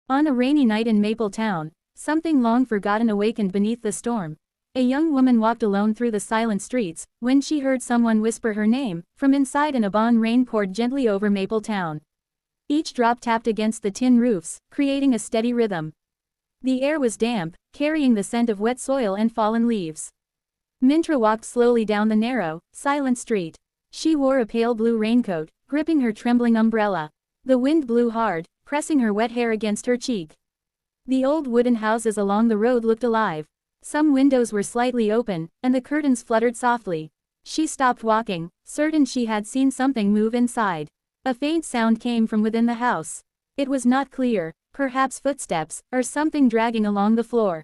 On a rainy night in Maple Town, something long forgotten awakened beneath the storm. A young woman walked alone through the silent streets, when she heard someone whisper her name, from inside, and a bon rain poured gently over Maple Town. Each drop tapped against the tin roofs, creating a steady rhythm. The air was damp, carrying the scent of wet soil and fallen leaves. Mintra walked slowly down the narrow, silent street. She wore a pale blue raincoat, gripping her trembling umbrella. The wind blew hard, pressing her wet hair against her cheek. The old wooden houses along the road looked alive. Some windows were slightly open, and the curtains fluttered softly. She stopped walking, certain she had seen something move inside. A faint sound came from within the house. It was not clear, perhaps footsteps, or something dragging along the floor.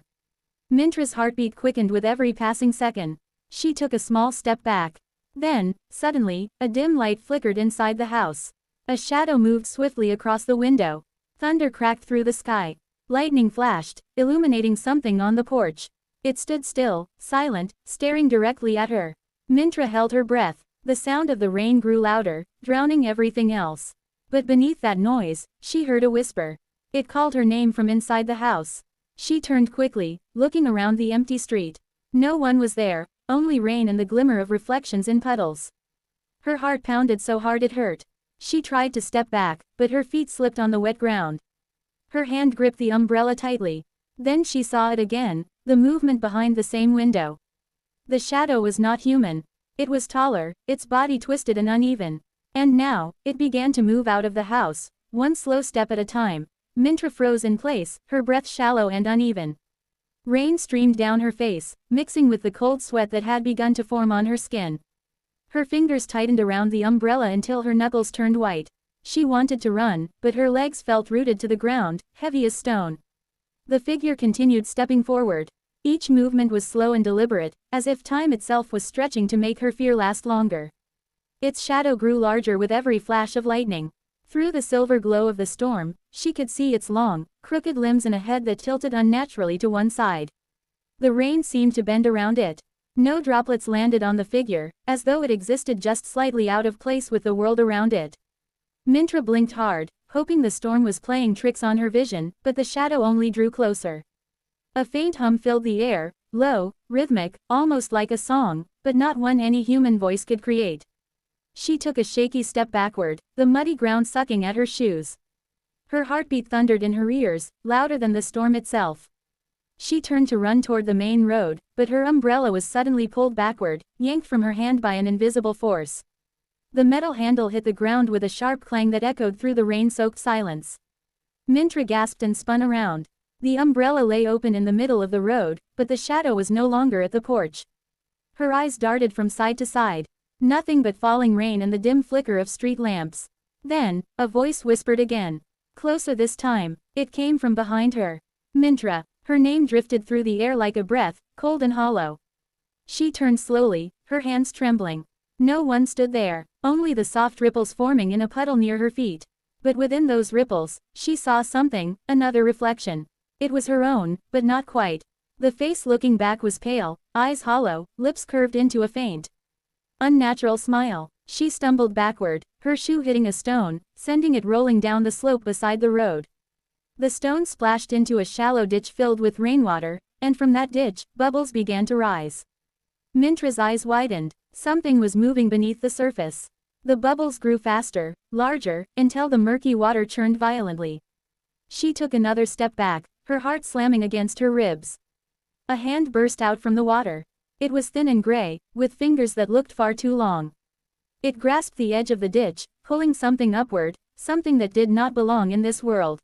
Mintra's heartbeat quickened with every passing second. She took a small step back. Then, suddenly, a dim light flickered inside the house. A shadow moved swiftly across the window. Thunder cracked through the sky. Lightning flashed, illuminating something on the porch. It stood still, silent, staring directly at her. Mintra held her breath. The sound of the rain grew louder, drowning everything else. But beneath that noise, she heard a whisper. It called her name from inside the house. She turned quickly, looking around the empty street. No one was there, only rain and the glimmer of reflections in puddles. Her heart pounded so hard it hurt. She tried to step back, but her feet slipped on the wet ground. Her hand gripped the umbrella tightly. Then she saw it again, the movement behind the same window. The shadow was not human. It was taller, its body twisted and uneven. And now, it began to move out of the house, one slow step at a time. Mintra froze in place, her breath shallow and uneven. Rain streamed down her face, mixing with the cold sweat that had begun to form on her skin. Her fingers tightened around the umbrella until her knuckles turned white. She wanted to run, but her legs felt rooted to the ground, heavy as stone. The figure continued stepping forward. Each movement was slow and deliberate, as if time itself was stretching to make her fear last longer. Its shadow grew larger with every flash of lightning. Through the silver glow of the storm, she could see its long, crooked limbs and a head that tilted unnaturally to one side. The rain seemed to bend around it. No droplets landed on the figure, as though it existed just slightly out of place with the world around it. Mintra blinked hard, hoping the storm was playing tricks on her vision, but the shadow only drew closer. A faint hum filled the air, low, rhythmic, almost like a song, but not one any human voice could create. She took a shaky step backward, the muddy ground sucking at her shoes. Her heartbeat thundered in her ears, louder than the storm itself. She turned to run toward the main road, but her umbrella was suddenly pulled backward, yanked from her hand by an invisible force. The metal handle hit the ground with a sharp clang that echoed through the rain-soaked silence. Mintra gasped and spun around. The umbrella lay open in the middle of the road, but the shadow was no longer at the porch. Her eyes darted from side to side. Nothing but falling rain and the dim flicker of street lamps. Then, a voice whispered again. Closer this time. It came from behind her. Mintra. Her name drifted through the air like a breath, cold and hollow. She turned slowly, her hands trembling. No one stood there, only the soft ripples forming in a puddle near her feet. But within those ripples, she saw something, another reflection. It was her own, but not quite. The face looking back was pale, eyes hollow, lips curved into a faint, unnatural smile. She stumbled backward, her shoe hitting a stone, sending it rolling down the slope beside the road. The stone splashed into a shallow ditch filled with rainwater, and from that ditch, bubbles began to rise. Mintra's eyes widened. Something was moving beneath the surface. The bubbles grew faster, larger, until the murky water churned violently. She took another step back, her heart slamming against her ribs. A hand burst out from the water. It was thin and gray, with fingers that looked far too long. It grasped the edge of the ditch, pulling something upward, something that did not belong in this world.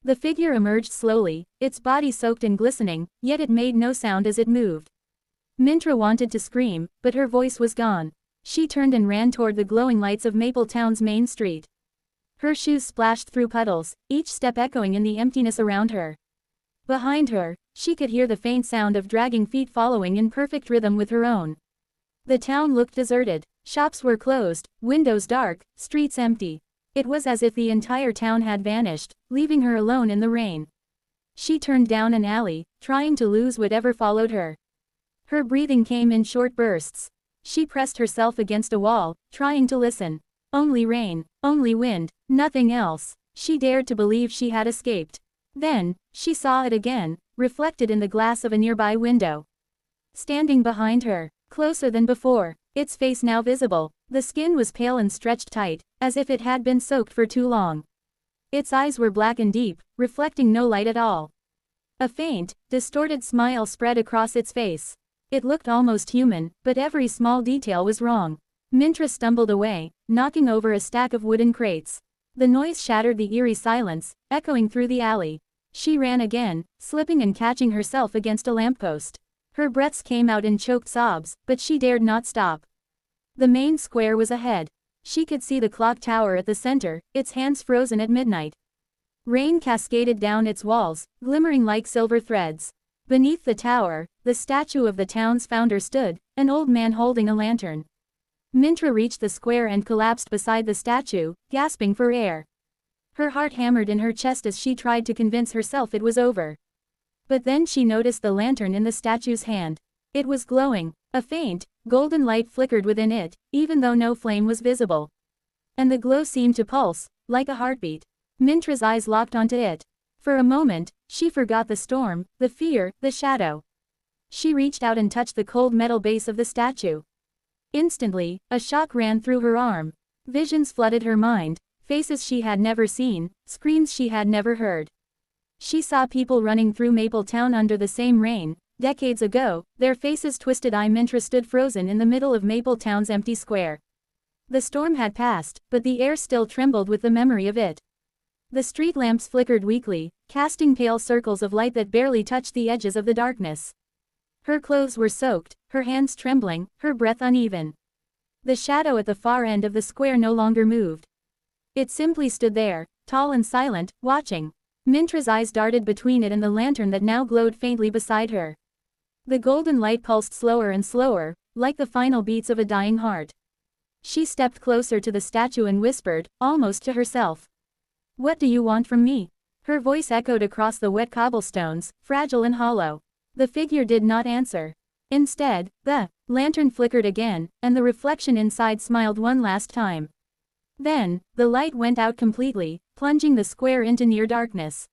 The figure emerged slowly, its body soaked and glistening, yet it made no sound as it moved. Mintra wanted to scream, but her voice was gone. She turned and ran toward the glowing lights of Maple Town's main street. Her shoes splashed through puddles, each step echoing in the emptiness around her. Behind her, she could hear the faint sound of dragging feet following in perfect rhythm with her own. The town looked deserted. Shops were closed, windows dark, streets empty. It was as if the entire town had vanished, leaving her alone in the rain. She turned down an alley, trying to lose whatever followed her. Her breathing came in short bursts. She pressed herself against a wall, trying to listen. Only rain, only wind, nothing else. She dared to believe she had escaped. Then, she saw it again, reflected in the glass of a nearby window. Standing behind her, closer than before, its face now visible, the skin was pale and stretched tight, as if it had been soaked for too long. Its eyes were black and deep, reflecting no light at all. A faint, distorted smile spread across its face. It looked almost human, but every small detail was wrong. Mintra stumbled away, knocking over a stack of wooden crates. The noise shattered the eerie silence, echoing through the alley. She ran again, slipping and catching herself against a lamppost. Her breaths came out in choked sobs, but she dared not stop. The main square was ahead. She could see the clock tower at the center, its hands frozen at midnight. Rain cascaded down its walls, glimmering like silver threads. Beneath the tower, the statue of the town's founder stood, an old man holding a lantern. Mintra reached the square and collapsed beside the statue, gasping for air. Her heart hammered in her chest as she tried to convince herself it was over. But then she noticed the lantern in the statue's hand. It was glowing. A faint, golden light flickered within it, even though no flame was visible. And the glow seemed to pulse, like a heartbeat. Mintra's eyes locked onto it. For a moment, she forgot the storm, the fear, the shadow. She reached out and touched the cold metal base of the statue. Instantly, a shock ran through her arm. Visions flooded her mind, faces she had never seen, screams she had never heard. She saw people running through Maple Town under the same rain. Decades ago, their faces twisted. Mintra stood frozen in the middle of Maple Town's empty square. The storm had passed, but the air still trembled with the memory of it. The street lamps flickered weakly, casting pale circles of light that barely touched the edges of the darkness. Her clothes were soaked, her hands trembling, her breath uneven. The shadow at the far end of the square no longer moved. It simply stood there, tall and silent, watching. Mintra's eyes darted between it and the lantern that now glowed faintly beside her. The golden light pulsed slower and slower, like the final beats of a dying heart. She stepped closer to the statue and whispered, almost to herself. "What do you want from me?" Her voice echoed across the wet cobblestones, fragile and hollow. The figure did not answer. Instead, the lantern flickered again, and the reflection inside smiled one last time. Then, the light went out completely, plunging the square into near darkness.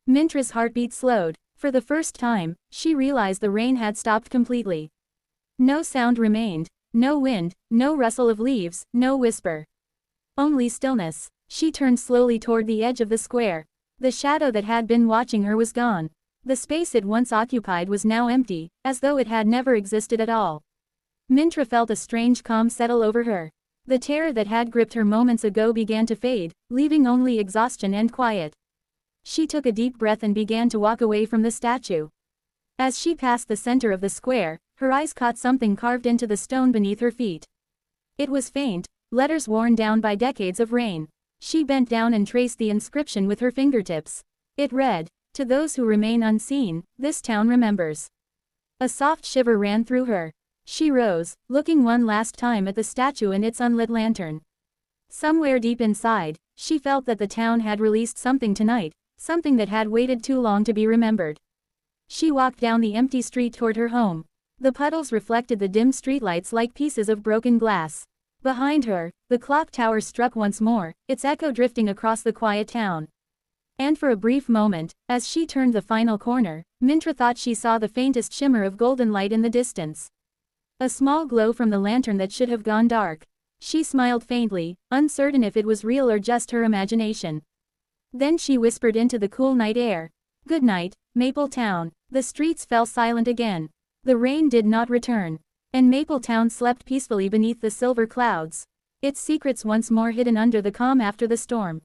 Mintra's heartbeat slowed. For the first time, she realized the rain had stopped completely. No sound remained, no wind, no rustle of leaves, no whisper. Only stillness. She turned slowly toward the edge of the square. The shadow that had been watching her was gone. The space it once occupied was now empty, as though it had never existed at all. Mintra felt a strange calm settle over her. The terror that had gripped her moments ago began to fade, leaving only exhaustion and quiet. She took a deep breath and began to walk away from the statue. As she passed the center of the square, her eyes caught something carved into the stone beneath her feet. It was faint, letters worn down by decades of rain. She bent down and traced the inscription with her fingertips. It read, "To those who remain unseen, this town remembers." A soft shiver ran through her. She rose, looking one last time at the statue and its unlit lantern. Somewhere deep inside, she felt that the town had released something tonight, something that had waited too long to be remembered. She walked down the empty street toward her home. The puddles reflected the dim streetlights like pieces of broken glass. Behind her, the clock tower struck once more, its echo drifting across the quiet town. And for a brief moment, as she turned the final corner, Mintra thought she saw the faintest shimmer of golden light in the distance. A small glow from the lantern that should have gone dark. She smiled faintly, uncertain if it was real or just her imagination. Then she whispered into the cool night air. "Good night, Maple Town." The streets fell silent again. The rain did not return. And Maple Town slept peacefully beneath the silver clouds. Its secrets once more hidden under the calm after the storm.